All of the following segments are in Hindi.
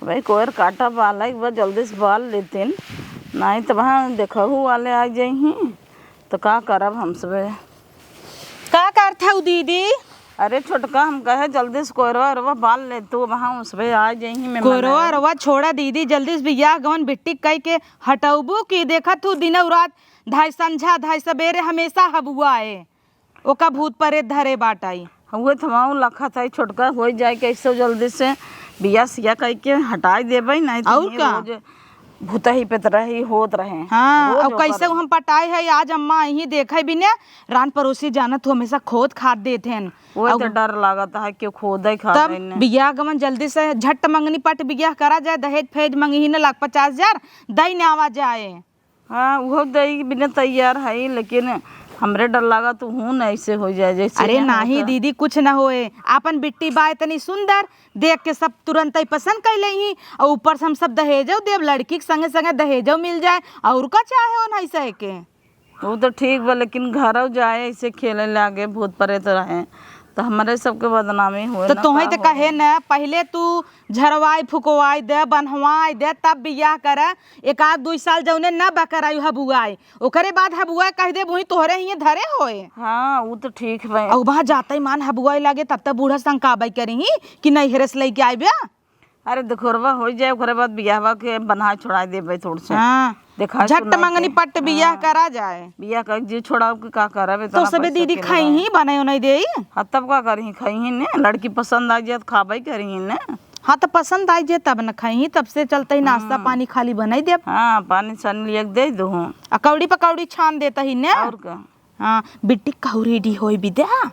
भाई कोयर काटा वाला एक बार जल्दी से बाल लेते नहीं तो वहाँ देखहू वाले आ जाही तो का करब हम सब। का करत हऊ दीदी? अरे छोटका हम कहे जल्दी से कोयरवा अरवा बाल ले तो वहाँ उस पे आ जाही मैं कोरवा रवा छोड़ा दीदी, जल्दी से बियाह गवन बिट्टी कह के हटौबू की देखत हूँ दिन रात ढाई संझा ढाई सवेरे हमेशा हबुआ है ओका भूत परे धरे बाटाई हुए थमाऊ लखा था छोटका हो जाए कैसे जल्दी से बिया सिया कह के हटाई देबे नहीं तो और का? रोज भूता ही पे रही होत रहे। हाँ रोज अब कैसे हम पटाए है आज अम्मा यही देखे भी ने रान पड़ोसी जानत हो हमेशा खोद खाद देते हैं वो तो डर लागता है कि खोदा ही खा तब बियाह गमन जल्दी से झट मंगनी पट बियाह करा जाए दहेज फेज मंगी न लाख 50,000 दई ने आवा जाए। हाँ वो दई बिना तैयार है लेकिन हमरे डर लगा तो हूँ न ऐसे हो जाए जैसे। अरे नहीं दीदी कुछ न होए, आपन बिट्टी बाय तनी सुंदर देख के सब तुरंत ही पसंद कर ही और ऊपर से हम सब दहेजो देव लड़की के संगे संगे दहेजो मिल जाए और का चाहे हो नहीं सहे के। वो तो ठीक बा लेकिन घर जाए ऐसे खेले लागे भूत परे तो रहे तो हमारे सबके बदनामी हुए तो तुम्हें तो कहे न पहले तू झरवाई फुकवाई दे बनवाई दे तब बियाह कर एक आध 2 साल जौने न बकराई हबुआई ओकरे बाद हबुआ कह दे वही तोहरे ही धरे होए। हाँ वो तो ठीक भाई और वहाँ जाता ही मान हबुआई लागे तब तक बूढ़ा संकाबाई करी कि नहीं हेरस लेके आए ब्या। अरे देखोरवा हो जाए ओकरे बाद बियाहवा के बना छोड़ा देबे थोड़ से। हाँ देखा झट मंगनी पट बियाह करा जाए। बियाह कर जी छोड़ा के का करबे तो सबे दीदी खाई ही बनायो नहीं दे। हाँ तब का करही खाई ही ने लड़की पसंद आ जाए तो खाबे करही ने। हाँ तो पसंद आई जे तब न खाई तब से चलते ही नाश्ता पानी खाली बनाई दे। हाँ पानी छान लिया दे दो कौड़ी पकौड़ी छान देता ही ने और का। हाँ बिट्टी कहू रेडी होई बिदा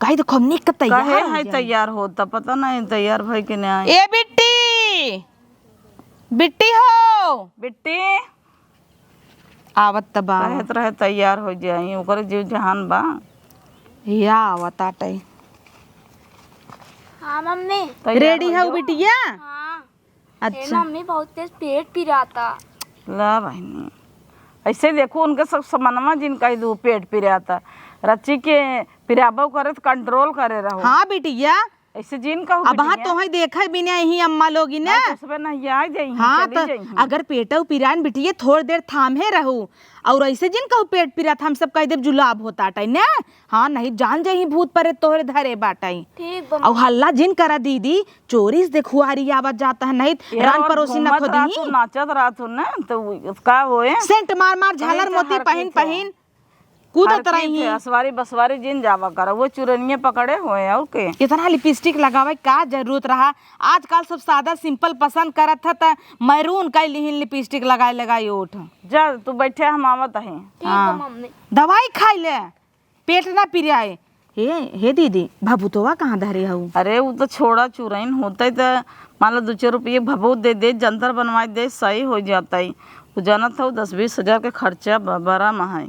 कही तो हमने का तैयार है तैयार होता पता नहीं तैयार भाई के नहीं। ए बिट्टी बिट्टी हो बिट्टी आवत तबा रहत रहे तैयार हो जाई ओकर जीव जहान बा या आवत आटे। हाँ मम्मी रेडी हो बिटिया? हाँ अच्छा मम्मी बहुत तेज पेट पिराता। ला बहनी ऐसे देखो उनके सब सामानमा जिनका दो पेट पिराता रच्ची के पिराबो करे तो कंट्रोल करे रहो। हाँ बिटिया ऐसे जिन का अब हाँ तो देखा भी नहीं अम्मा लोगी ने नहीं आ जाई। हाँ तो अगर पेटो पिरान बिटिया थोड़ी देर थामे रहू और ऐसे जिन कहू पेट पिरा हम सब कह देव जुलाब होता ने। हाँ नहीं जान जाही भूत परे तोहरे धरे बाटाई ठीक और हल्ला जिन करा दीदी चोरी से देखुआरी आवाज जाता है नहीं रान पड़ोसी न खोदी नाचत रात ना तो का होए सेंट मार मार झालर मोती पहन पहन कूदत रही असवारी बसवारी जिन जावा कर वो चुरनिये पकड़े हुए और के इतना लिपस्टिक लगावे का जरूरत रहा। आजकल सब सादा सिंपल पसंद करत था त मैरून का लिपस्टिक लगाए लगाई ओठ जा तू बैठे हम आवत है। है मम्मी दवाई खाई ले पेट ना पिराए। हे दीदी भभूतवा कहाँ धरे हूँ? अरे वो तो छोड़ा चुरैन होता है तो मान लो 2-4 रुपये भभूत दे दे जंतर बनवा दे सही हो जाता है। वो जाना था 10-20 हज़ार के खर्चा बड़ा महा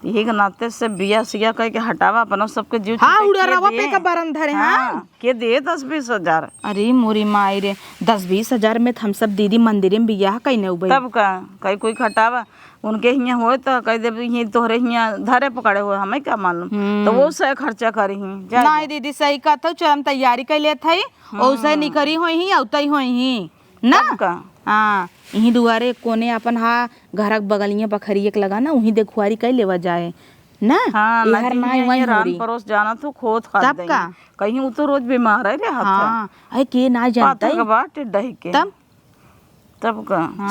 यही के नाते से बिया सिया कह के हटावा अपना सबके जीव। हाँ उड़ा रवा पे का बरन धरे। हाँ के दे 10-20 हज़ार। अरे मोरी माई रे 10-20 हज़ार में हम सब दीदी मंदिर में बियाह कहीं उबे तब का कहीं कोई खटावा उनके हियाँ होए तो कह दे यहीं तोहरे हियाँ धरे पकड़े हुए हमें क्या मालूम तो वो से खर्चा करी ही। नहीं दीदी सही कहता चल हम तैयारी कर ले थी और नहीं करी हो ही औतई हो ही ना का। हाँ यही दुआरे कोने अपन हाँ घर बगलिया बखरिए के लगा ना वही देखुआरी कई लेवा जाए ना। हाँ यार माई वही रान परोस जाना तो खोद खा तब का कहीं वो तो रोज बीमार है रे हाथ। हाँ है के ना जानता है बाट डही के तब का। हाँ।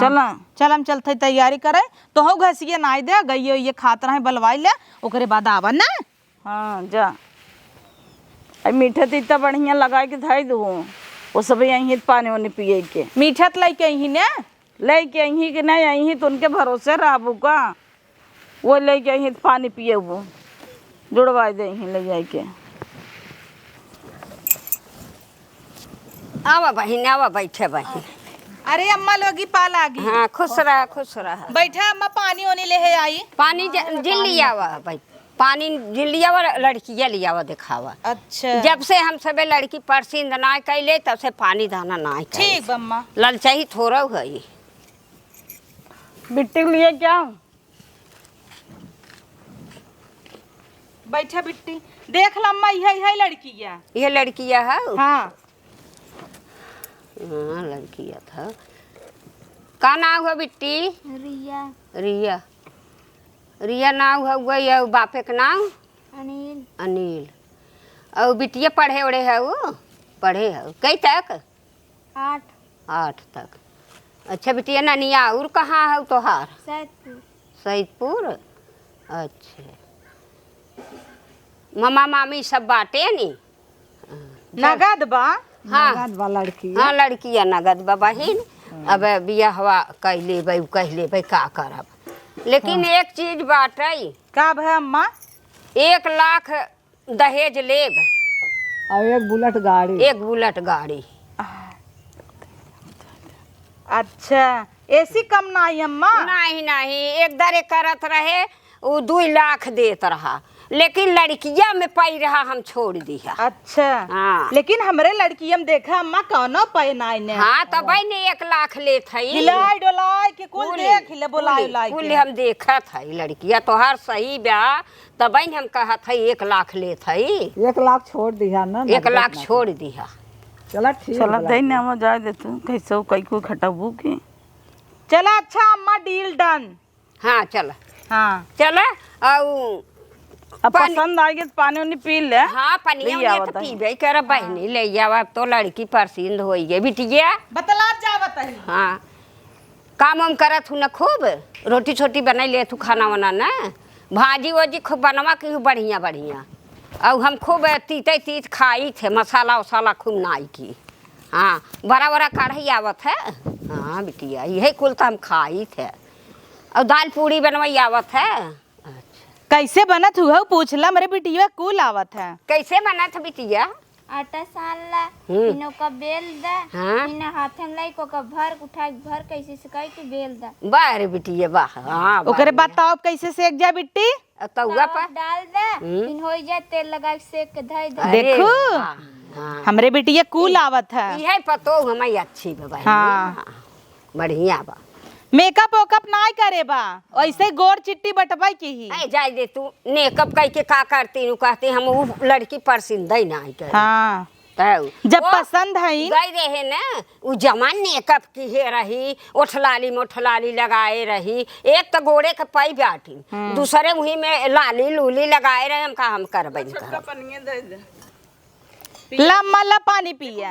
चल हम चलते तैयारी करे तो हो घसिए ना दे गई ये खात रहे बलवाई ले ओकरे बाद आवा ना। हाँ जा मीठा तो इतना बढ़िया लगा के धाई दू वो सब यहीं पानी वानी पिए के मीठत लेके यहीं ने लेके यहीं के नहीं यहीं तो उनके भरोसे रहबू का वो लेके यहीं पानी पिए वो जुड़वा दे यहीं ले जाए के। आवा बहिन आवा बैठे बहिन। अरे अम्मा लोगी पाल आ गई। हाँ खुश रहा बैठा अम्मा पानी ओनी ले है आई पानी जिल लिया हुआ भाई पानी जिल लिया हुआ लड़किया लिया हुआ दिखावा। अच्छा जब से हम सबे लड़की परसिंद ना कैले तब से पानी दाना ना ठीक अम्मा ललचाई थोड़ा है बिट्टी लिए क्या बैठा बिट्टी देख ला अम्मा यही है लड़किया ये लड़किया है। हाँ हाँ लड़किया था। का नाम हुआ बिट्टी? रिया। रिया। रिया नाम हुआ या बापे का नाम? अनिल। अनिल। और बिटिया पढ़े उड़े है वो? पढ़े है कई तक? 8। 8 तक। अच्छा बिटिया ननिया और कहाँ है तोहार? सैदपुर। सैदपुर। अच्छा मामा मामी सब बाटे नी? नगद बा? हाँ नगद बा लड़की। हाँ लड़किया नगद बा बहिन। अब बियाहवा कैले भाई का करब। लेकिन एक चीज बाटे। का भै अम्मा? 1 लाख दहेज लेब और एक बुलेट गाड़ी। 1 बुलेट गाड़ी। अच्छा ऐसी कम नहीं अम्मा? नहीं नहीं एक दरे करत रहे वो 2 लाख देत रहा लेकिन लड़किया में पाई रहा हम छोड़ दिया। अच्छा हाँ। लेकिन हमरे लड़कियम देखा अम्मा कौनो पहनाई ने। हाँ तब ने 1 लाख लेत हई। हिलाई डोलाई के कुल देख ले बुलाई लाई कुल हम देखत हई लड़किया तोहार सही ब्या तब हम कहत हई 1 लाख लेत हई। 1 लाख छोड़ दिया ना। 1 लाख छोड़ दिया। चला ठीक चला दे ना हम जाए दे तू कैसे हो कई को खटाबू की। चला अच्छा अम्मा डील डन। हाँ चल हाँ चल और अब पसंद आएगी तो पानी उनी पी ले। हाँ पनिया ले उनिया आवत तो हई। पीबे कर बहनी ले जावा तो लड़की पसंद होई गे बिटिया। बतला जावत है। हाँ काम वाम करत हूँ न खूब रोटी छोटी बनाई ले तू खाना वाना न भाजी वाजी खूब बनवा की बढ़िया बढ़िया और हम खूब तीते तीत खाई थे मसाला वसाला खूब नाई की। हाँ बड़ा बड़ा कढ़ाई आवत है। हाँ बिटिया यही कुल तो हम खाई थे और दाल पूड़ी बनवाई आवत है। कैसे बनत हुआ पूछला मेरे बिटिया कुल आवत है। कैसे बना था बिटिया? आटा सान ला, फिर ओका बेल दा, हाँ। फिर हाथे में लाई को का भर उठा के भर कैसे सिकाई के बेल दा। वाह रे बिटिया वाह। हाँ ओकरे बताओ कैसे सेक जा बिट्टी? तौआ ताव पर डाल दा, फिर हो जाए तेल लगा के सेक के धई दे। अरे देखो। वाह, हाँ हमरे बिटिया कुल आवत है। यही पतो हमें अच्छी बा बहन। हाँ। बढ़िया बा। मेकअप ओकअप ना करे बा ऐसे गोर चिट्टी बटवाई की ही। ऐ जाए दे तू मेकअप कई के का करती हूँ कहती हम वो लड़की पसंद ही नहीं कर। हाँ तो जब वो पसंद है गई रहे ना वो जमान मेकअप की है रही ओठलाली मोठलाली लगाए रही एक तो गोड़े के पाई बैठी दूसरे मुही में लाली लूली लगाए रहे हम का हम करबे लम्मा ला पानी पिया।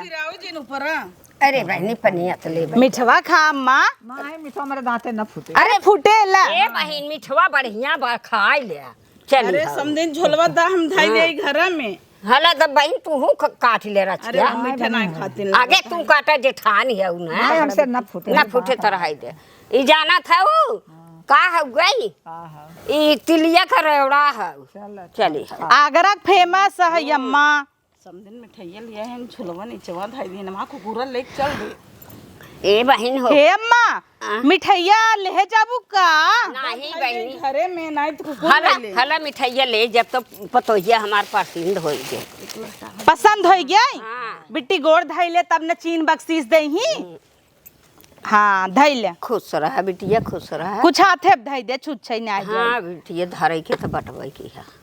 अरे बहनी पनिया तो ले मिठवा खा अम्मा। नहीं मिठा मेरे दांते न फूटे। अरे फूटे ला। ए बहन मिठवा बढ़िया बा खाई ले चल। अरे समदिन झोलवा दा हम धाई दे घर में। हला तो बहन तू काट ले अरे रचिया हम मीठा नहीं खाती। आगे तू काटा जेठानी है नहीं ना हमसे न फूटे। ना फूटे तरह दे ई जाना था वो का है गई ई तिलिया का रेवड़ा है चली आगरा फेमस है अम्मा। समदिन मिठाइया लिया है झोलवा नीचवा धाई दे ना को पूरा लेके चल दे। ए बहन हो हे अम्मा मिठैया ले जाबू का? नहीं बहनी घरे में नहीं तो कुकुर हला ले ले। हला मिठाइया ले जब तो पतोहिया हमार पसंद हो गए। पसंद हो गया हाँ। बिट्टी गोड़ धैले तब न चीन बख्शीश दे ही। हाँ धैले खुश रहा बिटिया खुश रहा। कुछ हाथे धै दे छूट छै ना। हाँ बिटिया धरे के तो बटवे की है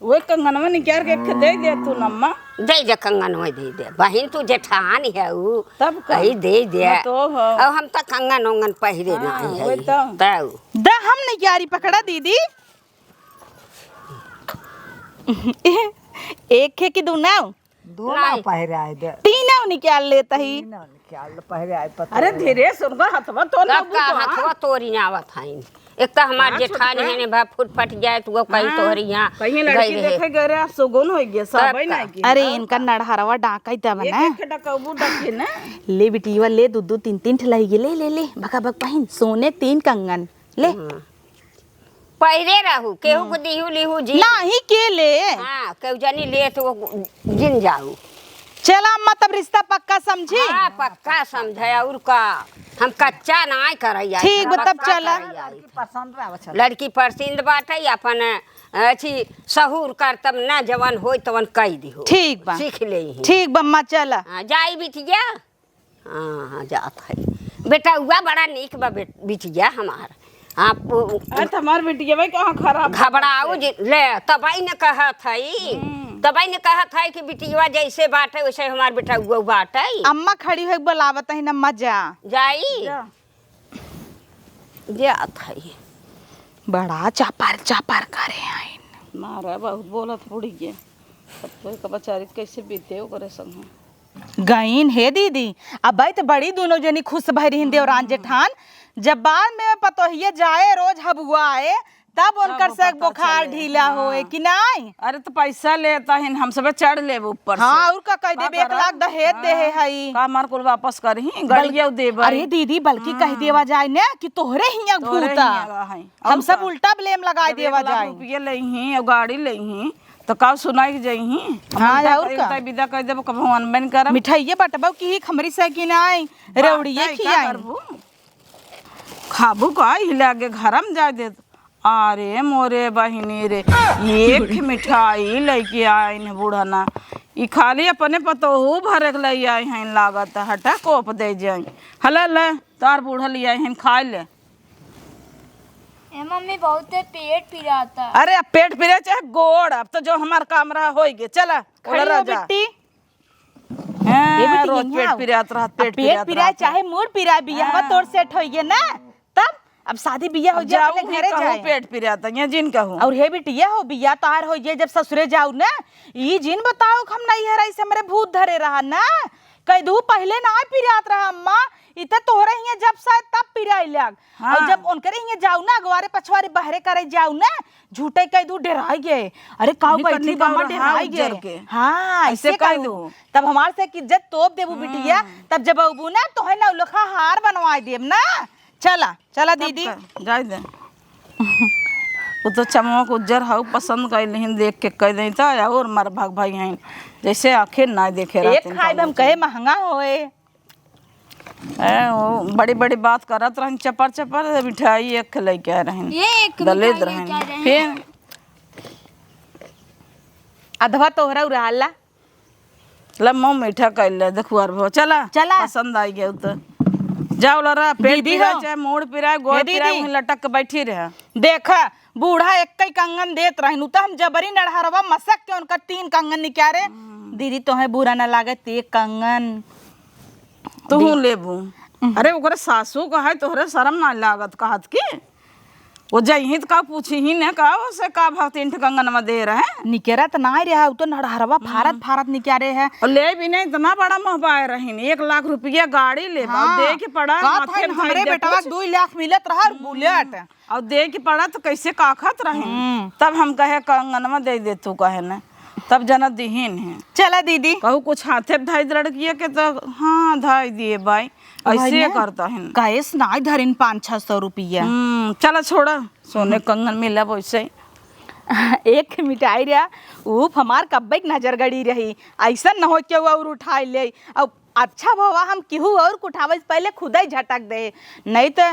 वो कंगनवा निकाल के दे दे तू नम्मा। दे दे कंगन में दे बहन तू जेठान है वो तब का? कही दे दे हाँ तो हो। अब हम तो कंगन उंगन पहिरे नहीं वही है तो। तो दा हम नहीं क्यारी पकड़ा दीदी। एक खे की दुनाव दो ना पहरे आए दे। तीनों निकाल लेता ही। ना क्या पहरे आए पता। अरे धीरे सुनगा हथवा तो ना तब का हथवा तोरी ना आवत है एक तो हमार जेठान है ने भा फुट फट जाए तो वो कहीं तोहरी यहाँ कहीं लड़की देखे गए रे सुगुन हो गया सब ही ना की। अरे इनका नड़हरवा डाका ही तब ना। एक डकबू डके ना। ले बिटिया ले दू तीन तीन ठलाई ले ले ले बका बक पहिन सोने 3 कंगन ले। पहिरे रहू केहू को दिहू लिहू जी नहीं के ले। हाँ केहू जानी ले तो वो जिन जाऊ। चला अम्मा तब रिश्ता पक्का समझी। हाँ पक्का समझे और का हम कच्चा ना करैया। ठीक बा तब चला। पसंद आवे चल। लड़की पसंद बाटे अपन अच्छी सहूर कर तब ना जवान होई तवन कही दिहो। ठीक बा सीख ले ठीक बम्मा चला। हाँ जाई बिटिया। हाँ हाँ जात है बेटा हुआ बड़ा नीक बा बिटिया हमार। आप अरे हमार बेटिया भाई कहाँ खराब घबराओ ले तब आई न कहत है तब ने कहा था कि बिटिया जैसे बाटे वैसे हमार बेटा वो बाटे। अम्मा खड़ी है बुलावत है अम्मा जा जाई जा था बड़ा चापार करे आइन मारा बहुत बोलत थोड़ी के अब तो एक बेचारी कैसे बीते करे संग गईन हे दीदी अब भाई तो बड़ी दोनों जनी खुश भई रही देवरान जेठान। जब बाद में पतोहिए जाए रोज हबुआ आए तब उनकर से बुखार ढीला होए कि नहीं। अरे तो पैसा लेता है हम सब चढ़ ले ऊपर से। हाँ और का कह देबे 1 लाख दहेज दे हई का मार कुल वापस करही गड़िया देबे। अरे दीदी बल्कि कह देवा जाए ने कि तोहरे हिया भूता हम सब उल्टा ब्लेम लगाई देवा जाए। रुपये लेही और गाड़ी लेही तो का सुनाई जही। हाँ और का विदा कर देबो कब भगवान बन कर मिठाइए बटबो की खमरी से कि नहीं रेवड़िए खियाई खाबू का हिला के घरम जा दे। अरे मोरे बहिनी रे एक मिठाई लेके आइन बूढ़ना ई खाली अपने पतोहू भरे के ले आए हैं लागत हटा कोप दे जाए हला ले तार बूढ़ा ले आए हैं खा ले। ए मम्मी बहुत पेट पिराता। अरे अब पेट पिरे चाहे गोड़ अब तो जो हमार काम रहा हो गए चला खड़ी हो बेटी रोज पेट पिरात रहा पेट पिराए चाहे मूड पिराए बियाह तोड़ सेट होइए ना तब अब शादी बियाह हो जाए अपने घरे जाए पेट पिराता ये जिन कहूं और हे बिटिया हो बियाह तार हो जाए जब ससुरे जाऊ ना ई जिन बताओ हम नहीं है रही से हमरे भूत धरे रहा ना कई दू पहले ना पिरात रहा अम्मा इत तोहरे हिया जब शायद तब पिराई लग और जब उनकरे हिया जाऊ ना अगवारे पछवारे बहरे करे जाऊ ना झूठे कई दू डराई गए। अरे काऊ बैठी बम्मा डराई गए। हाँ ऐसे कह दू तब हमार से इज्जत तोप देबू बिटिया तब जब अबू ना तोहे ना लोखा हार बनवाई देब ना। चला चला दीदी जाए दे वो तो चमक उज्जर हाउ पसंद कर लेहिन देख के कह दई त और मर भाग भाई हैं जैसे आखिर ना देखे एक खाए हम कहे महंगा होए वो बड़ी बड़ी बात करत रहन चपर चपर मिठाई एक लेके आ रहन ये एक दलेद रहन फिर अधवा तोहरा उड़ाला लम्मो मीठा कर ले देखुआर भो चला चला पसंद आई गया तो जाओ लरा पेट पिरा चाहे मोड़ पिरा गोड़ पिरा वहीं लटक के बैठी रहे। देखा बूढ़ा एक कई कंगन देत रहनु तो हम जबरी नढ़हरवा मसक के उनका 3 कंगन निकारे दीदी तोहे बुरा ना लागत 1 कंगन तू लेबू। अरे ओकरे सासू कहा तोहरे शर्म ना लागत कहत की वो जही का पूछी ही ने का से का भाव 3 कंगन में दे रहे निकेरा त ना रहा तो नढ़हरवा फारत निकारे है और ले भी नहीं इतना बड़ा महबाए रहीन 1 लाख रुपया गाड़ी ले दे के पड़ा हमरे बेटवा 2 लाख मिलत रहा बुलेट और दे के पड़ा तो कैसे काखत रहीन तब हम कहे कंगन में दे तू कहे न तब जना दीहीन है। चला दीदी कहू कुछ हाथे धाई लड़किया के तो हाँ धाई दिए भाई ऐसे करता है कैस ना धरिन 500-600 रुपया चला छोड़ा सोने कंगन मिला वैसे एक मिठाई रहा ऊप हमार कब्बे नजर गड़ी रही ऐसा न हो के और उठाई ले अब अच्छा भवा हम केहू और उठावे से पहले खुद ही झटक दे नहीं तो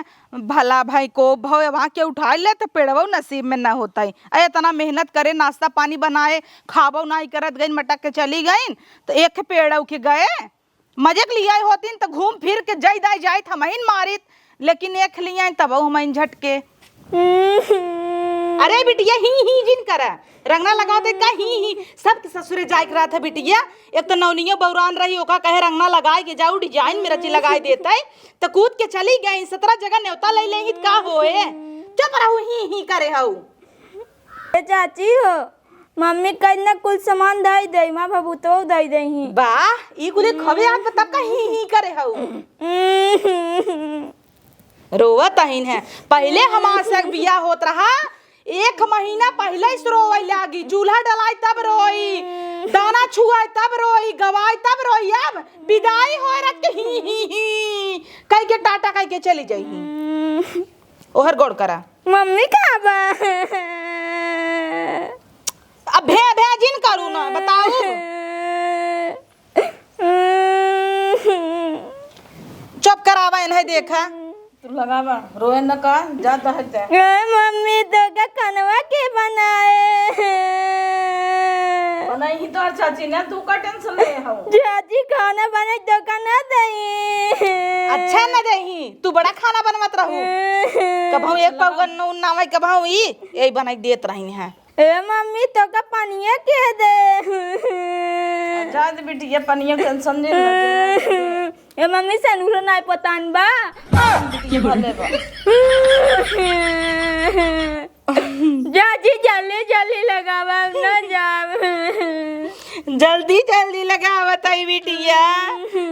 भला भाई को भव वहाँ के उठा ले तो पेड़वो नसीब में ना होता ही। अरे इतना मेहनत करे नाश्ता पानी बनाए खाबो नहीं करत गई मटक के चली गई तो एक पेड़ के गए मजे के लिए होती तो घूम फिर के जई दाई जाए हमहिन मारित लेकिन एक लिया तब हम झटके अरे बिटिया ही जिन करा रंगना लगा दे का ही सब के ससुरे जाए रहा था बिटिया एक तो नौनियो बौरान रही ओका कहे रंगना लगाए के जाऊ डिजाइन में रची लगाई देते तो कूद के चली गई 17 जगह न्योता ले ले का होए चुप रहू ही करे हऊ चाची हो मम्मी कल ना कुल सामान दई दई मां बाबू तो दई दई वाह ई कुल खबे आप तब का ही करे हऊ रोवत अहिन है पहले हमार से बियाह होत रहा 1 महीना पहले ही रोवे लागी चूल्हा डलाई तब रोई दाना छुआई तब रोई गवाई तब रोई अब विदाई होए रत ही कह के टाटा कह के चली जाई ओहर गोड़ करा मम्मी कहां बा अब भे जिन करू ना बताओ चुप करावा इन्हें देखा तू लगावा रोए न का जाता है ते मम्मी तो का खाना के बनाए नहीं तो चाची ने तू का टेंशन ले हो चाची खाना बने तो का ना दई अच्छा न दही तू बड़ा खाना बनवत रहू कबहू एक पाव नून नावे कबहू ई यही बनाई देत रही है ए मम्मी तो का पानिया के दे जा दे बिटिया पनिया टेंशन नहीं ले ए मम्मी सनुरो नाय पतान बा बिटिया भले बा जाजी जल्दी जल्दी लगावा ना जाब जल्दी जल्दी लगावत है बिटिया,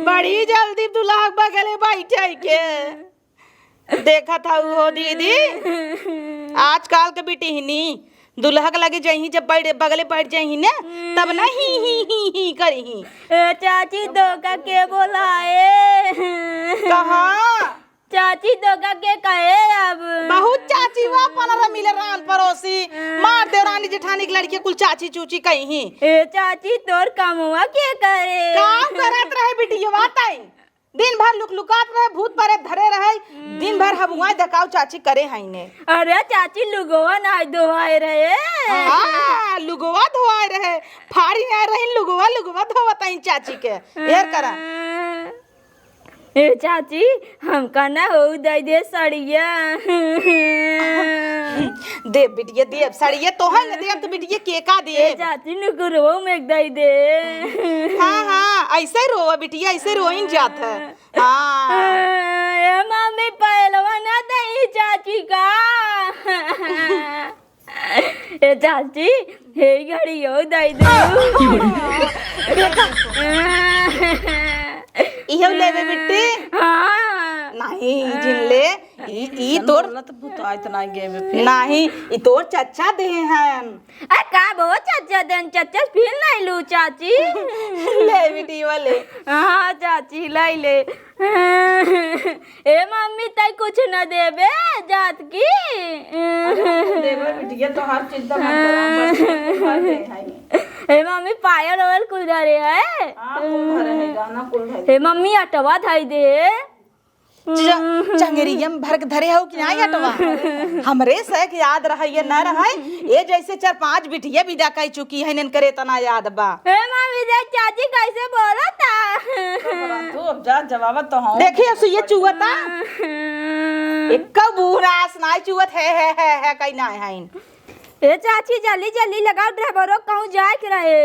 बड़ी जल्दी दुल्हा बगले बैठे के देखा था वो दीदी। आजकल के बेटी हिनी दुल्हा के लगे जही जब बगले बैठ जाही ना तब ना ही करी। ए चाची धोखा के बोलाए कहाँ चाची धोखा के कहे अब बहुत चाची वा पनरा मिले रान पड़ोसी मार दे रानी जेठानी की लड़की कुल चाची चूची कहीं। ए चाची तोर कमुआ के करे काम करत रहे बिटिया बाताई, दिन भर लुकलुकात रहे, भूत परे धरे रहे, दिन भर हबुआई धकाव चाची करे हैं ने। अरे चाची लुगवा ना धोआए रहे हाँ लुगवा धोआए रहे, फाड़ी ना रही लुगवा धोवताई चाची के ढेर करा। ए चाची हमका ना हो दे सड़िया दे बिटिया दे सड़िए तो है ना दे तो बिटिया के का दे। ए चाची नुकुरो में दे हाँ हाँ ऐसे रोवा बिटिया, ऐसे रोइन जात है। हाँ ए मम्मी पहलवा ना दही चाची का ए चाची हे घड़ी हो दई इहो लेवे बिट्टी हाँ नहीं जिन ले ई तोर बोला तो भूत इतना गेम पे नहीं ई तोर चच्चा दे हैं। आ का बो चाचा देन चाचा फिर नहीं लू चाची ले बिटी वाले हाँ चाची लाई ले ए मम्मी तय कुछ न देबे जात की देवर बिटिया तो हर चिंता मत करो बस भर दे है ए मम्मी पायल ओयल कुल धरे है हां कुल भरे है गाना कुल भरे ए मम्मी अटवा धाई दे चंगेरिया में भर के धरे हो कि नहीं अटवा हमरे से के याद रहा ये न रहा ये जैसे 4-5 बिटिया विदा कह चुकी है नन करे तना याद बा। ए मम्मी देख चाची कैसे बोला था तू अब जा जवाब तो हूं देखिए अब ये चुवता एक बूरास ना चुवत है कहीं ना है। ए चाची जल्दी जल्दी लगाओ ड्राइवरों कहूँ जाए के रहे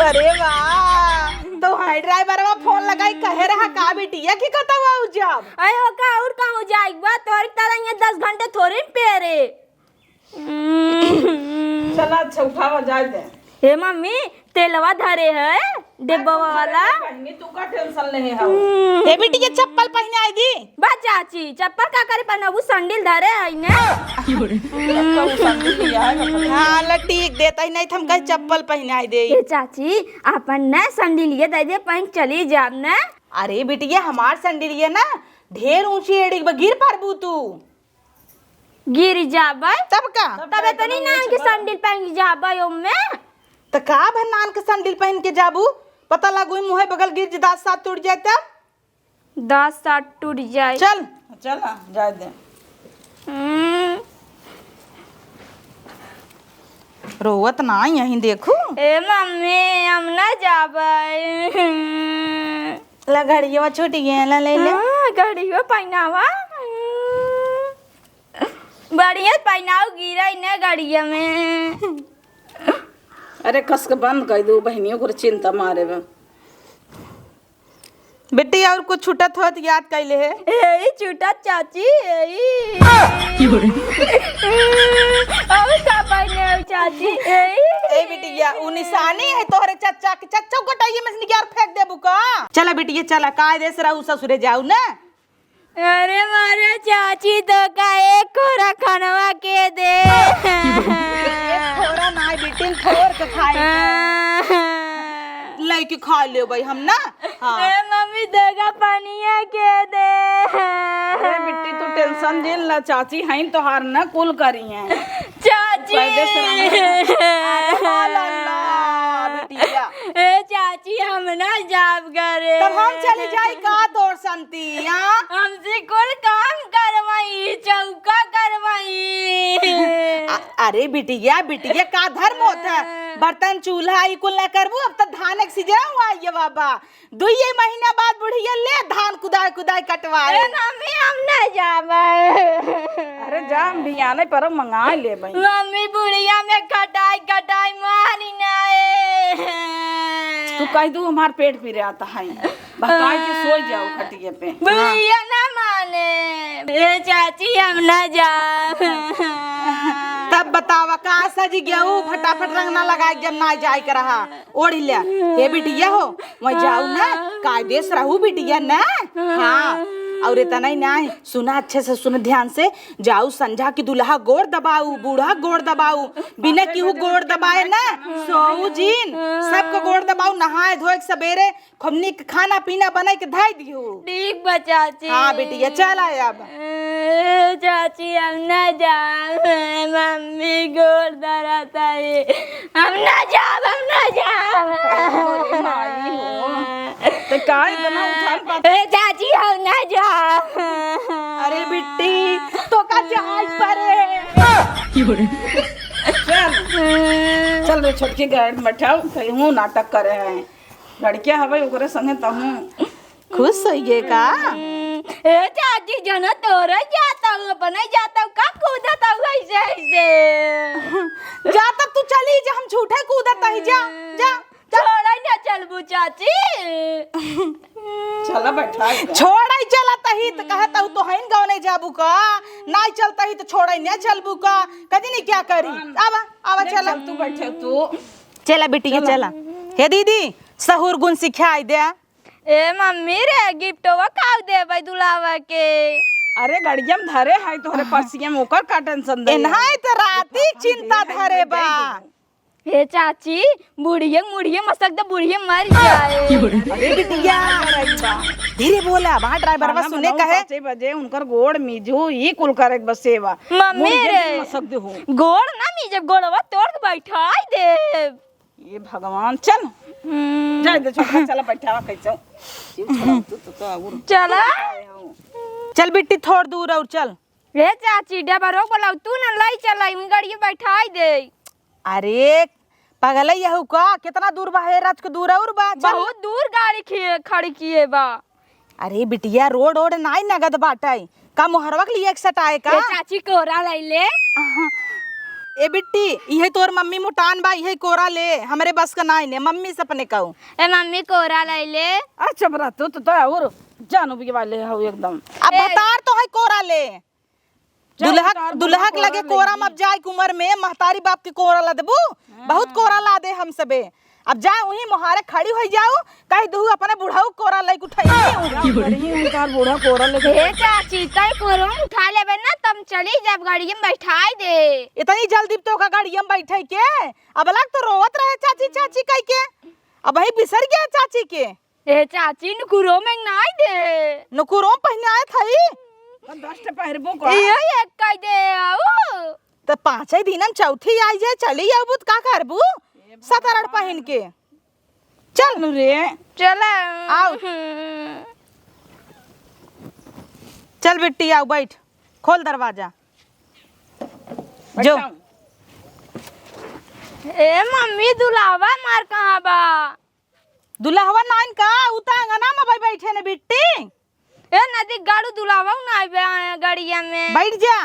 अरे वाह तो हाई ड्राइवर वा फोन लगाई कहे रहा का बिटिया की कता हुआ जब अयो का और कहूँ जाए बा तोर तरह ये 10 घंटे थोड़े पेरे चला अच्छा उठावा जाए दे हे मम्मी तेलवा धरे है डिब्बा वाला बहनी तू का टेंशन नहीं है ए बिटिया चप्पल पहने आई दी बा चाची चप्पल का करे पहनबू संडिल धरे है ने तो संग लिया है हां लटीक देता ही नहीं थम कह चप्पल पहने आई दे। ए चाची अपन ना संडिल ये दे दे पहन चली जाब ना। अरे बिटिया हमार संडिलिया ना ढेर ऊंची एड़ी गिर पारबू तू गिर जाब तब का तबे तो नहीं नान के संडिल पहन जाब ओमे तो का भनान के संडिल पहन के जाबू पता लागू मुंह बगल गिर दांत साथ टूट जाए तब 10-7 टूट जाए चल चला जाए दे रोवत ना यहीं देखू ए मम्मी हम ना जाबै ला घड़िया छूट गया ला ले ले गड़ियो पहनावा बढ़िया पहनाओ गिरा ने गड़िया में अरे कस के बंद कर दो बहनियों को चिंता मारे बा बेटी और कुछ छूटत होत याद कैले है ए छूटा चाची अब का पहने हो चाची ए बिटिया उ निशानी है तोहरे चच्चा के चच्चा कटाइए में से निकाल फेंक देबू का। चला बिटिया चला कायदे से रहू ससुरे जाऊ ना। अरे मारे चाची तो का एक कोरा खनवा के दे थोड़ा ना बिटिन थोड़ के खाए लइके खा ले भाई हम ना। हां ए मम्मी देगा पानिया के दे अरे बिट्टी तू टेंशन जिन ला चाची हैं तो हार ना कुल करी हैं चाची बिटिया ए चाची हम ना जाब करे तब हम चले जाई का तोर संती हां हमसे कुल काम करवाई चौका करवाई अरे बिटिया बिटिया का धर्म होता है बर्तन चूल्हा ई कुल ना करबू। अब तक धान एक सीजन हुआ ये बाबा 2 महीना बाद बुढ़िया ले धान कुदाई कुदाई कटवाए। मम्मी हम ना जावे। अरे जा हम बियाने पर मंगा ले भाई। मम्मी बुढ़िया में कटाई कटाई मारी ना तू कह दू हमार पेट पी रहा था बता के सो जाओ खटिए पे। बुढ़िया ना माने। ए चाची हम ना जा। तब बतावा का सज गेहूं फटाफट रंग ना लगा जब ना जाए कर रहा ओढ़ी ले। हे बिटिया हो वहीं जाऊ ना कायदेस रहू बिटिया ना। हाँ और इतना ही ना सुना अच्छे से सुन ध्यान से जाऊ संझा की दुल्हा गोड़ दबाऊ बूढ़ा गोड़ दबाऊ बिना केहू गोड़ दबाए ना सोऊ जीन सबको गोड़ दबाऊ नहाए धोए सवेरे खमनी के खाना पीना बनाए के धाई दियो। ठीक बा चाची। हाँ बेटिया चल आए अब। चाची हम ना जा। मम्मी गोड़ दराता है। हम ना जा हम ना जा। तो का इतना उठान पाते। ए चाची हम ना जा। अरे बिट्टी तो का जहाज पर चल रे छोटकी गाड़ी में बैठाओ कहूँ नाटक करे हैं लड़किया हवे ओकरे संगे तहूँ खुश होइए का। ए चाची जना तोरा जाता हूँ अपने जाता हूँ का कूदता हूँ ऐसे ऐसे। जा तब तू चली जा हम झूठे कूदत ही जा जा छोड़ा ना चलबू चाची। चला बैठा छोड़ ही चलता ही तो कहता हूँ तो हइन गाँव नहीं जाबू का ना चलता ही तो छोड़ ही नहीं चलबू का कदी नहीं क्या करी। आवा आवा चला तू बैठे तू चला बिटिया चला। हे दीदी सहूर गुण सिखाई दे। ए मम्मी रे गिफ्टवा काव दे भाई दुलावा के। अरे गड़िया में धरे है तोहरे पर्सिया में ओकर का टेंशन दे। एनहाई तो राती चिंता धरे बा। हे चाची बुढ़िया मुढ़िया मसक दे बुढ़िया मर जाए। अरे बिटिया धीरे बोला वहाँ ड्राइवर बस सुने कहे 5 बजे उनकर गोड़ मिजू ही कुल करे बस सेवा मम्मी रे मसक दे हो गोड़ ना मीजब गोड़वा तोड़ के बैठाई दे। ये भगवान चल जा दे छोटा चला बैठावा कैसे तू चला चल बिट्टी थोड़ दूर और चल। हे चाची डबा रोक बोला तू ना लाई चलाई गाड़ी बैठाई दे। अरे पगल यहू का कितना दूर बा है रात को दूर और बा चल। बहुत दूर गाड़ी खड़ी किए बा। अरे बिटिया रोड ओड नाई नगद बाटाई का मोहरवा के लिए एक सटाए का। हे चाची कोरा लाई ले। ए बिट्टी यही तोर मम्मी मुटान बा यही कोरा ले हमरे बस का नाई ने मम्मी से अपने कहू। ए मम्मी कोरा लाई ले। अच्छा बरा तू तो और जानू भी वाले हो एकदम। अब बतार तो है कोरा ले दुल्हा के लगे कोरा मत जाए कुमर में महतारी बाप के कोरा ला देबू बहुत कोरा ला दे हम सबे। अब जा वही मोहारे खड़ी हो जाओ कह दू अपने बुढ़ाऊ कोरा लेके उठाई बूढ़ा कोरा लेके। हे चाची तई कोरा उठा लेबे ना तब चली जब गाड़ी में बैठाई दे। इतनी जल्दी तो का गाड़िया में बैठे के अब लग तो रोवत रहे चाची चाची कह के अब वही बिसर गया चाची के। हे चाची नुकुरो में नाई दे नुकुरों पहने आए थई 10 पहरबो का ये एक कह दे आओ तो 5 दिन हम चौथी आई जाए चली आबू का करबू 7-8 पहन के चल रे चला आओ चल बेटी आओ बैठ खोल दरवाजा जो। ए मम्मी दुलावा मार कहाँ बा। दुल्हवा नाइन का उता अंगना में बैठे ने बिट्टी। ए नदी गाड़ू दुलावा ना गाड़िया में बैठ जा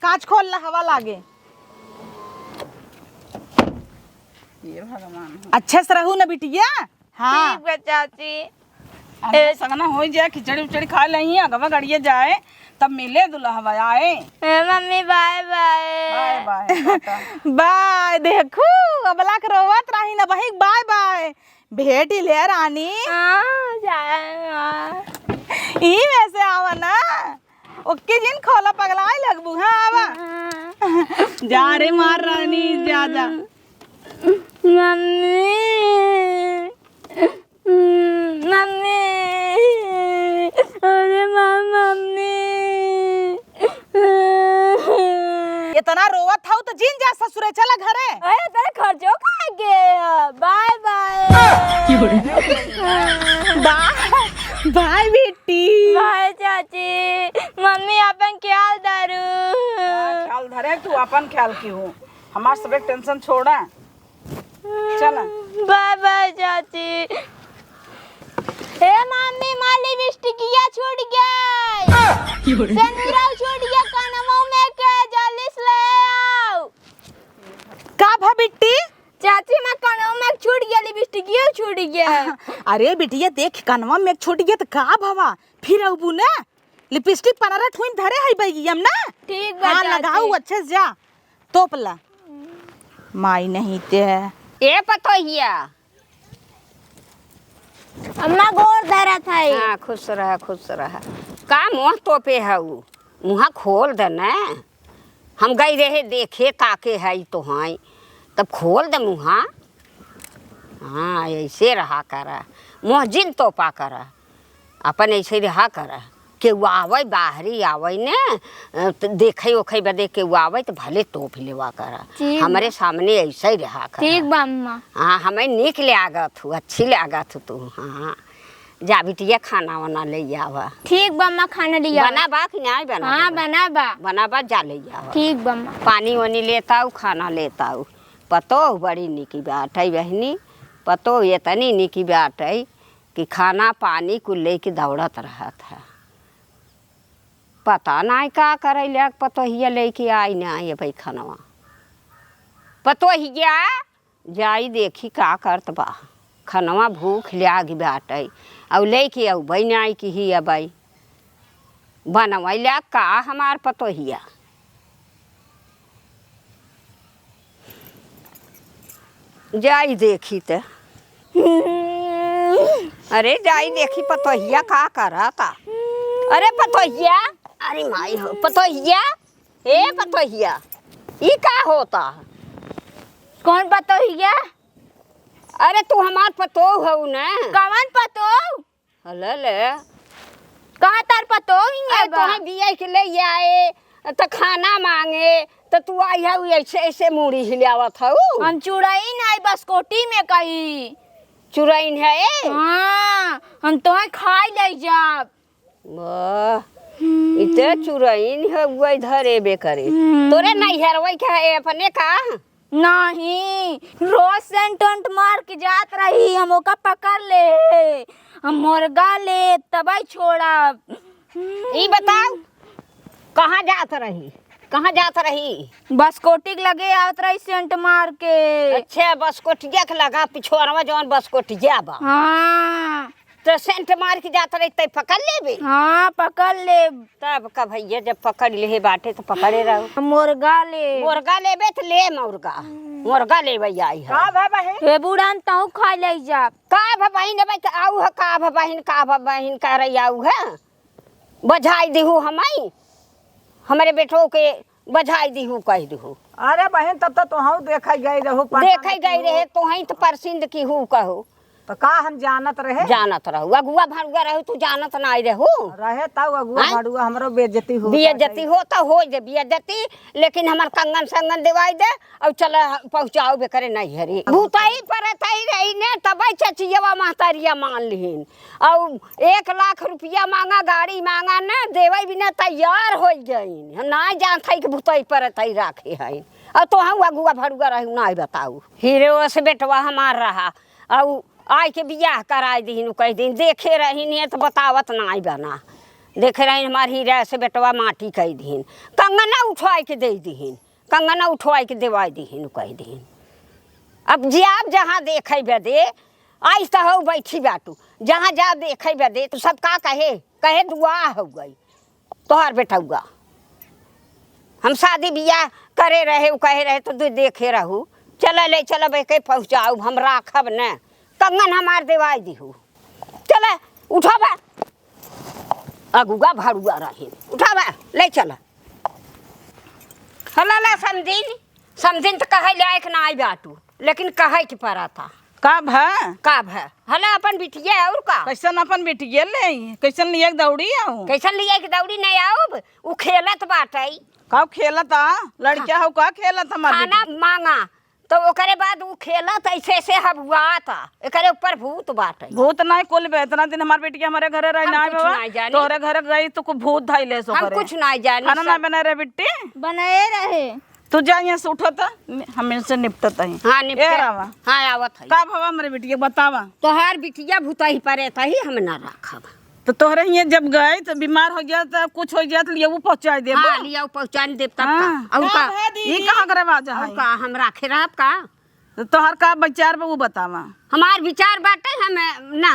कांच खोल ला हवा लागे। ये भगवान अच्छे से रहू ना बिटिया। हाँ ठीक है चाची। ए सगना हो जाए खिचड़ी उचड़ी खा लही अगवा गड़िए जाए तब मिले दुल्हवा आए। ए mummy bye bye bye bye bye देखू अबला के रोवत रही ना वही बाय बाय भेट ही ले रानी। ई वैसे आवा ना ओके जिन खोला पगलाई लगबू। हाँ आवा जा रे मार रानी जा जा। मम्मी मम्मी अरे मम्मी इतना रोवत था तो जिन जा ससुरे चला घरे। अरे तेरे खर्चो कहाँ गए। बाय बाय बाय बेटी बाय चाची। मम्मी अपन ख्याल दारू ख्याल धरे तू अपन ख्याल की हो हमार सब टेंशन छोड़ा चला बाय बाय चाची। हे मम्मी माली लिपस्टिकिया छूट गई, सेनुरा छूट गया, कानवा में के जल्दी से ले आओ। का भा बिट्टी? चाची मैं कानवा में छूट गया, लिपस्टिकिया छूट गया। अरे बिटिया देख कनवा में छूट गया तो का भवा फिर अबू ना लिपस्टिक पनारा ठुइन धरे है बैगी हम ना। ठीक बा हाँ चाची। लगाऊ अच्छे से जा तोपला माई नहीं ते ए पतोहिया। अम्मा गोर धरा था ये। हाँ खुश रहा खुश रहा। का मुँह तोपे है उ मुँह खोल दे न। हम गई रहे देखे ताके है तो हाँ तब खोल दे मुँह। हाँ ऐसे रहा करा मुँह जिन तोपा करा अपन ऐसे रहा करा के वो आवे बाहरी आवे ने तो देखे ओखे बदे के वो आवे तो भले तोप लेवा करा। ठीक हमारे सामने ऐसे ही रहा करा। ठीक बा अम्मा। हाँ हमें निक ले आगत हूँ अच्छी ले आगत तू। हाँ जा बिटिया खाना वाना ले आवा। ठीक बा अम्मा खाना लिया। बना बा कि नहीं बना? हाँ बना बा। बना बा जा ले आवा। ठीक बा अम्मा। पानी वानी लेता हूँ खाना लेता हूँ। पतो बड़ी निकी बात है बहनी, पतो ये तनी निकी बात है कि खाना पानी को लेके दौड़त रहा था। पता नहीं का करे ले पतो हिया लेके आई नहीं भाई खानवा। पतो हिया जाई देखी का करत बा खानवा भूख लागी बात है और लेके आऊ भाई नहीं कि हिया भाई बनवाई ला का हमार पतो हिया। जाई देखी तो अरे जाई देखी पतोहिया का करा था। अरे पतोहिया, अरे माई हो पतोहिया, हे पतोहिया ये का होता? कौन पतोहिया? अरे तू हमार पतो हो ना। कौन पतो? हले कहाँ तार पतो हिंगे बा? तो बिया के ले आए तो खाना मांगे तो तू आई है ऐसे ऐसे मुड़ी हिलावत हूँ। हम चुड़ाई नहीं बस कोटी में कही चुराइन है ए? हाँ हम तो खाई ले जाब। इते चुराइन है वो इधर एबे करे तोरे नहीं हरवई का है अपने का नहीं रोज सेंट मार के जात रही हम ओका पकड़ ले हम मुर्गा ले तबई छोड़ा। ई बताओ कहाँ जात रही? कहाँ जात रही? बस कोटी लगे आवत रही सेंट मार के। अच्छा बस कोटिया के लगा पिछोरवा जवन बस कोटिया बा। हाँ तो सेंट मार के जात रही तब पकड़ लेबे। हाँ पकड़ ले। तब का भैया जब पकड़ ले बाटे तो पकड़े रहो। मुर्गा ले। मुर्गा लेबे तो ले मुर्गा मुर्गा लेबे आई है। का भा बहन? हे बुढ़ान ताऊ खा ले जा। का बहिन भाई आऊ है का बहिन कह रही आऊ है बजाई दिहू हमाई हमारे बेटों के बजाई दिहू कह दिहू। अरे बहन तब तो हम देखे गए रहू देखे गई रहे तो ही तो परसिंद की हूँ कहो तो का हम जानत रहे जानत रहू अगुआ भरुआ रहू तू जानत नहीं रहू रहे तब अगुआ हाँ? भड़ुआ हमरो बेइज्जती हो बेइज्जती हो तो हो जे बेइज्जती लेकिन हमार कंगन संगन दिवाई दे और चल पहुँचाओ बे करे नहीं हरी भूताई परताई रही ने तबई चचियवा महतारिया मान लिहिन और 1 लाख रुपया मांगा गाड़ी मांगा ना देवे बिना तैयार हो गईन हम ना जानत है कि भूताई परताई राखे है और तो हम अगुआ भरुआ रहू ना बताऊ हीरो से बेटवा हमार रहा और आई के बियाह कराए दीन कह दिन देखे रही तो बतावत नहीं बना देखे रही हमार हीरा से बेटवा माटी कह दीन कंगना उठवाई के दे दीन कंगना उठवाई के देवाई दीन कह दीन। अब जाब जहाँ देखे बदे आई तो हो बैठी बाटू जहाँ जा देखे बदे तो सब का कहे दुआ हो गई तोहर बेटुआ हम शादी बियाह करे रहे कहे रहे तो देखे रहू चल ले चल के पहुँचाऊ हम राखब न कंगन हमार देवाई दिहू चल उठाबा अगुआ भरुआ रही उठाबा ले चल हला समझिन तो कहे लायक ना आई बाटू लेकिन कहे के पड़ा था का भा का भा हला अपन बिटिया और का कैसन अपन बेटिया ले कैसन लिया के दौड़ी आऊ कैसन लिया कि दौड़ी नहीं आऊब उ खेलत बाटे का खेलता लड़किया हो का खेलत हमार खाना मांगा तो ओकरे बाद उ खेलत ऐसे से हबुआ था एकरे ऊपर भूत बाटे भूत नहीं कुल बे इतना दिन हमार बेटिया हमारे घरे रही हम ना कुछ नहीं जानी। तोरे घर गई तो को भूत धाइले सो हम करे कुछ नहीं जानी खाना ना बना रे बिट्टी बनाए रहे तू जा यहाँ से उठो तो हम इनसे निपटत ही हाँ ए निपटे रावा हाँ आवत है का भवा मेरे बिटिया बतावा। तोहार बिटिया भूतही परे तही हम ना रखब तो तोहरे यहाँ जब गए तो बीमार हो गया तो कुछ हो गया तो लिए वो पहुँचा दे हाँ लिया पहुँचान देव तब हाँ। का और का ये कहाँ करे बाजा और है का हम राखे रहब का तो तोहर का विचार वो बतावा। हमार विचार बाटे हम ना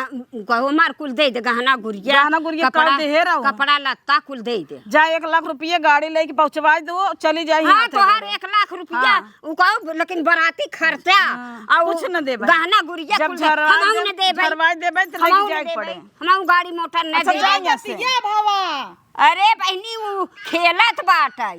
कहो हमार कुल दे दे गहना गुड़िया गहना गुड़िया कर दे हे रहो। कपड़ा लत्ता कुल दे दे जा 1 लाख रुपये गाड़ी लेके पहुँचवा दो चली जाए हाँ तोहार 1 लाख रुपया उ कहो लेकिन बराती खर्चा और कुछ न देबे। गहना गुड़िया जब कुल दे हमहू न देबे झरवाई देबे तो लेके जाए पड़े। हमहू गाड़ी मोटर न अच्छा, दे जा यहाँ से। अरे बहनी उ खेलत बाटे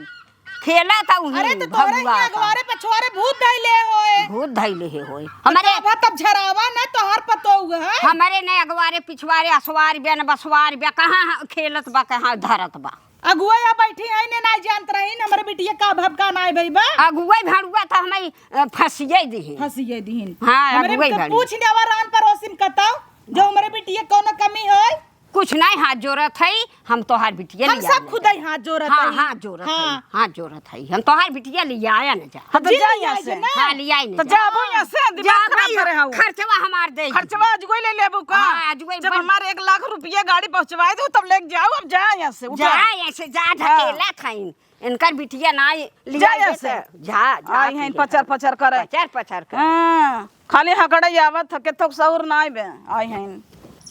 खेलत अरे तो तोरे ही अगवारे पछवारे भूत धैले होए। भूत धैले हे होए हमारे अब तब झरावा ना तोहर पतो हुआ है। हमारे ने अगवारे पिछवारे असवार बे न बसवार बे कहाँ खेलत बा कहाँ धरत बा अगुआ या बैठी है ने ना जानत रही हमरे बिटिया का भबका ना भई बा अगुआ भड़ुआ तो हमें फंसिए दी हंसिए दीन हाँ, हमरे अगुआ तो भड़ुआ। पूछ लेवा रान परोसिन कताओ जो हमरे बिटिया कोनो कमी होय। कुछ नहीं हाथ जोरत है हम तोहार बिटिया हम सब खुद ही हाथ जोड़त हाँ हई। हाथ जोरत है हाँ। हाथ जोरत है हम तोहार बिटिया लिया आया न जा हाँ तो जी जा लिया यहाँ से ना। हाँ लिया ही तो न जा अब यहाँ से दिमाग खराब करे हाउ खर्चवा हमार दे खर्चवा आज कोई ले लेबू का हाँ, आज कोई जब बन- हमारे 1 लाख रुपये गाड़ी पहुँचवाए दो तब लेके जाओ। अब जा यहाँ से जा उठा ऐसे जा ढकेला खाइन इनकर बिटिया ना लिया जा यहाँ से। जा जा आई हैं पचर पचर करे पचर पचर कर हाँ खाली हकड़े आवत थके तो सौर ना आइबे आई हैं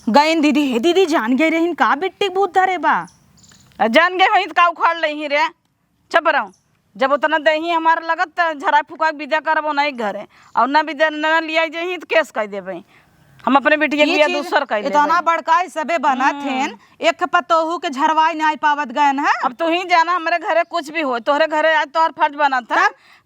गईन दीदी हे दीदी जान गई रहीन का बिट्टी भूत धरे बा। जान गए वहीं का उखाड़ लही रे चप रहा जब उतना दही हमारा लगत त झरा फुका विदा करबो नहीं घरे और ना विदा न लिया जही तो केस कह देबे हम अपने बिटिया के ये लिए चीज दूसर कह इतना लेबे। बड़काई सबे बनत हेन एक पतोहू के झरवाई नहीं पावत गयन है। अब तू ही जाना हमारे घरे कुछ भी हो तोहरे घरे आज तोहर फर्ज बना था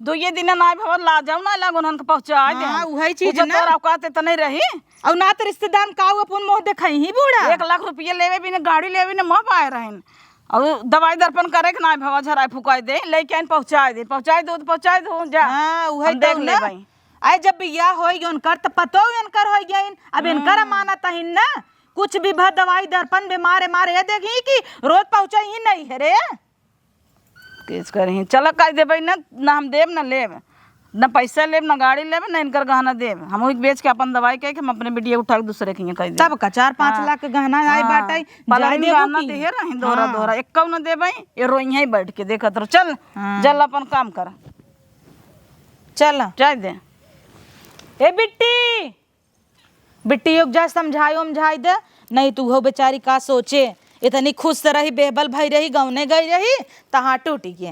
2 दिन ना भवन ला जाऊ ना लागो उनके पहुंचा दे हाँ, वही चीज ना ना। तोरा औकात त नहीं रही और ना तो रिश्तेदार का अपन मुंह देखई ही बूढ़ा 1 लाख रुपये लेवे भी ने गाड़ी लेवे ने मोह पाए रहन और दवाई दर्पण करे के ना भवा झराई फुकाई दे लेके आइन पहुंचा दे तो पहुंचा दो जा हाँ हम वही देख तो ले ना भाई आए जब बिया होई उनकर तो पतो इनकर हो गइन अब इनकर अमानत हिन ना कुछ भी भर दवाई दर्पण बीमार मारे देखी कि रोज पहुंचा ही नहीं है रे। केस करही चल कह देबे ना हम देब ना लेब ना पैसा लेब ना गाड़ी लेब ना इनकर गहना देब हम वही बेच के अपन दवाई कह के हम अपने बिटिया उठा के दूसरे के कह देब तब का 4-5 लाख के गहना आई बाटाई पलाई में गहना दे रही दोहरा दोहरा एक न देबे ये रोइया ही बैठ के देखत रहो चल जल अपन काम कर चल जाय दे ए बिट्टी बिट्टी योग जा समझाई दे नहीं तू हो बेचारी का सोचे इतनी खुश रही बेबल भई रही गौने गई रही तहाँ टूटी के